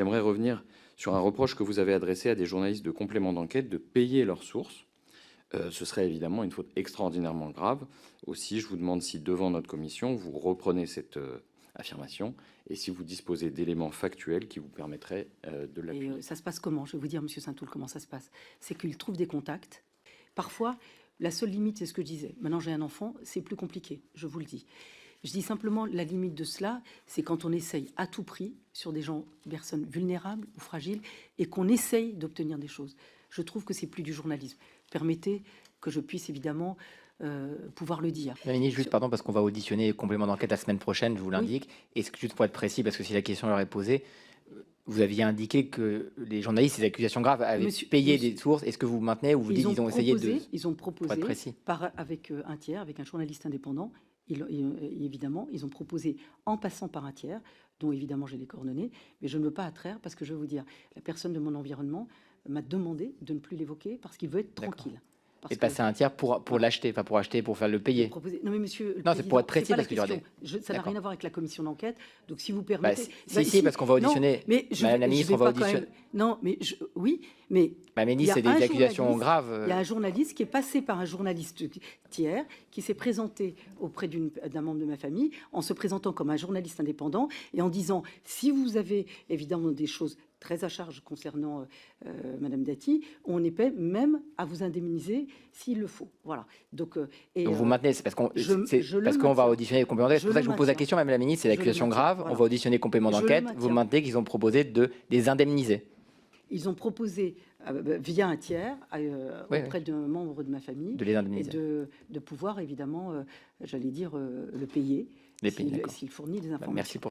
J'aimerais revenir sur un reproche que vous avez adressé à des journalistes de complément d'enquête de payer leurs sources. Ce serait évidemment une faute extraordinairement grave. Aussi, je vous demande si, devant notre commission, vous reprenez cette affirmation et si vous disposez d'éléments factuels qui vous permettraient de l'appuyer. Et ça se passe comment? Je vais vous dire, Monsieur Saint-Toul, comment ça se passe. C'est qu'ils trouvent des contacts. Parfois, la seule limite, c'est ce que je disais. Maintenant, j'ai un enfant, c'est plus compliqué, je vous le dis. Je dis simplement, la limite de cela, c'est quand on essaye à tout prix sur des gens, personnes vulnérables ou fragiles, et qu'on essaye d'obtenir des choses. Je trouve que c'est plus du journalisme. Permettez que je puisse évidemment pouvoir le dire. Madame la ministre, juste pardon, parce qu'on va auditionner complément d'enquête la semaine prochaine, je vous l'indique. Oui. Est-ce que, juste pour être précis, parce que si la question leur est posée, vous aviez indiqué que les journalistes, ces accusations graves, avaient payé des sources. Est-ce que vous maintenez ou vous dites qu'ils ont essayé de... Ils ont proposé, avec un tiers, avec un journaliste indépendant, évidemment, ils ont proposé en passant par un tiers, dont évidemment j'ai les coordonnées, mais je ne veux pas attraire parce que je veux vous dire, la personne de mon environnement m'a demandé de ne plus l'évoquer parce qu'il veut être tranquille. Et passer un tiers pour l'acheter, pas pour acheter, pour faire le payer. Non mais monsieur, non, c'est pour être précis parce que ça n'a rien à voir avec la commission d'enquête. Donc si vous permettez, si, parce qu'on va auditionner. Madame la ministre, on va auditionner. Non, mais oui, mais Madame la ministre, c'est des accusations graves. Il y a un journaliste qui est passé par un journaliste tiers qui s'est présenté auprès d'un membre de ma famille en se présentant comme un journaliste indépendant et en disant si vous avez évidemment des choses très à charge concernant Madame Dati, on est prêt même à vous indemniser s'il le faut. Voilà. Donc vous maintenez, c'est parce qu'on va auditionner les compléments d'enquête. C'est pour ça que je vous pose la question, Madame la ministre, c'est l'accusation grave. Voilà. On va auditionner les compléments d'enquête. Vous maintenez qu'ils ont proposé de les indemniser. Ils ont proposé via un tiers auprès d'un membre de ma famille de les indemniser. Et de pouvoir évidemment, j'allais dire, le payer s'il fournit des informations. Merci pour